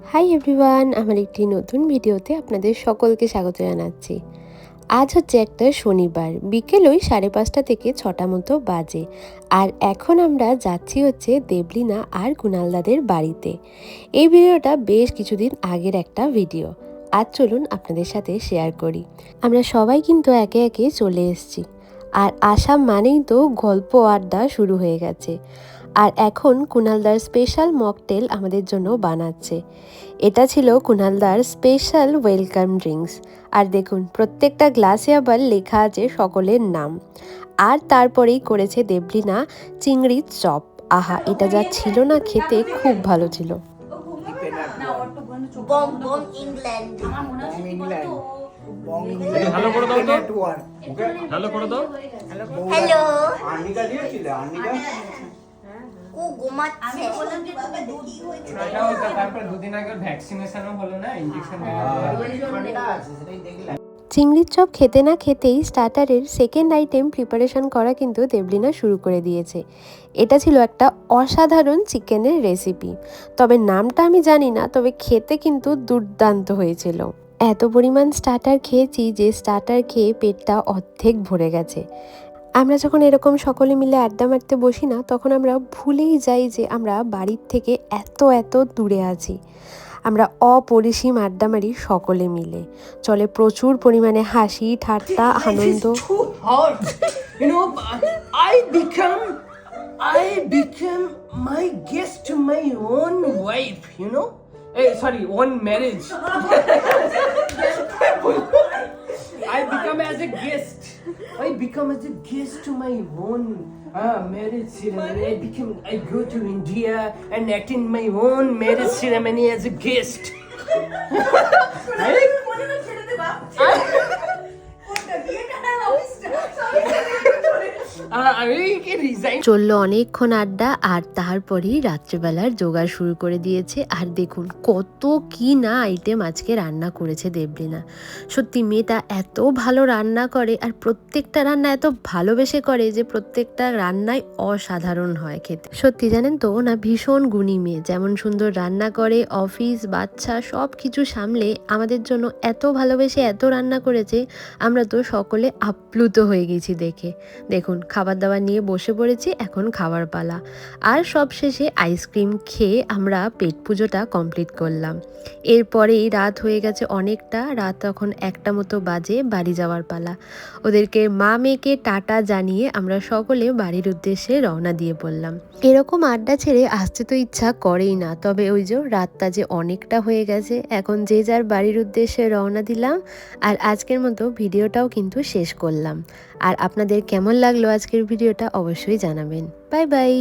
Hi everyone, আমার একটি নতুন ভিডিওতে আপনাদের সকলকে স্বাগত জানাচ্ছি। আজ হচ্ছে একটা শনিবার, বিকেল ওই 5:30 থেকে 6টা মতো বাজে। আর এখন আমরা যাচ্ছি হচ্ছে দেবলিনা আর কুণালদাদের বাড়িতে। এই ভিডিওটা বেশ কিছুদিন আগের একটা ভিডিও। আজ চলুন আপনাদের সাথে শেয়ার করি। আমরা সবাই কিন্তু একে একে চলে এসেছি, আর আসা মানেই তো গল্প আড্ডা শুরু হয়ে গেছে। আর এখন কুণালদার স্পেশাল মকটেল আমাদের জন্য বানাচ্ছে। এটা ছিল কুণালদার স্পেশাল ওয়েলকাম ড্রিঙ্কস। আর দেখুন, প্রত্যেকটা গ্লাসে আবার লেখা আছে সকলের নাম। আর তারপরেই করেছে দেবলিনা চিংড়ির চপ। আহা, এটা যা ছিল না খেতে, খুব ভালো ছিল। ভালো করে দাও তো, ভালো করে দাও। হ্যালো, আর্নিকা দিয়েছিল আর্নিকা ও ঘুমাচ্ছে। আমি বললাম যে তুমি দুধ এটা হতো, তারপর দুদিন আগে ভ্যাকসিনেশনও হলো না, ইনজেকশন ঠান্ডা আছে সেটাই দেখলাম। চিংড়ির চপ খেতে না খেতেই স্টার্টারের সেকেন্ড আইটেম প্রিপারেশন করা কিন্তু দেবলিনা শুরু করে দিয়েছে। এটা ছিল একটা অসাধারণ চিকেনের রেসিপি। তবে নামটা আমি জানি না, তবে খেতে কিন্তু দুর্দান্ত হয়েছিল। এত পরিমাণ স্টার্টার খেয়েছি যে স্টার্টার খেয়ে পেটটা অর্ধেক ভরে গেছে। আমরা যখন এরকম সকলে মিলে আড্ডা মারতে বসি না, তখন আমরা ভুলেই যাই যে আমরা বাড়ির থেকে এত এত দূরে আছি। আমরা অপরিসীম আড্ডা মারি সকলে মিলে। চলে প্রচুর পরিমাণে হাসি, ঠাট্টা, আনন্দ। too hard. You know, I become my guest to my own wife, you know? Sorry, own marriage. I become as a guest. I become as a guest to my own marriage ceremony. I go to India and attend my own marriage ceremony as a guest. চললো অনেকক্ষণ আড্ডা, আর তারপরেই রাত্রিবেলার জোগাড় শুরু করে দিয়েছে। আর দেখুন কত কি না আইটেম আজকে রান্না করেছে দেবলিনা। সত্যি মেয়েটা এত ভালো রান্না করে, আর প্রত্যেকটা রান্না এত ভালোবেসে করে যে প্রত্যেকটা রান্নাই অসাধারণ হয় খেতে। সত্যি জানেন তো, না ভীষণ গুণী মেয়ে। যেমন সুন্দর রান্না করে, অফিস, বাচ্চা সব কিছু সামলে আমাদের জন্য এত ভালোবেসে এত রান্না করেছে। আমরা তো সকলে আপ্লুত হয়ে গেছি দেখে। দেখুন, খাবার দাবার নিয়ে বসে পড়েছি, এখন খাবার পালা। আর সব শেষে আইসক্রিম খেয়ে আমরা পেট পুজোটা কমপ্লিট করলাম। এরপরেই রাত হয়ে গেছে অনেকটা, রাত তখন 1টা মতো বাজে, বাড়ি যাওয়ার পালা। ওদেরকে মা মেয়েকে টাটা জানিয়ে আমরা সকলে বাড়ির উদ্দেশ্যে রওনা দিয়ে পড়লাম। এরকম আড্ডা ছেড়ে আসতে তো ইচ্ছা করেই না, তবে ওই যে রাতটা যে অনেকটা হয়ে গেছে, এখন যে যার বাড়ির উদ্দেশ্যে রওনা দিলাম। আর আজকের মতো ভিডিওটাও কিন্তু শেষ করলাম। আর আপনাদের কেমন লাগলো আজকের ভিডিওটা অবশ্যই জানাবেন। Bye bye.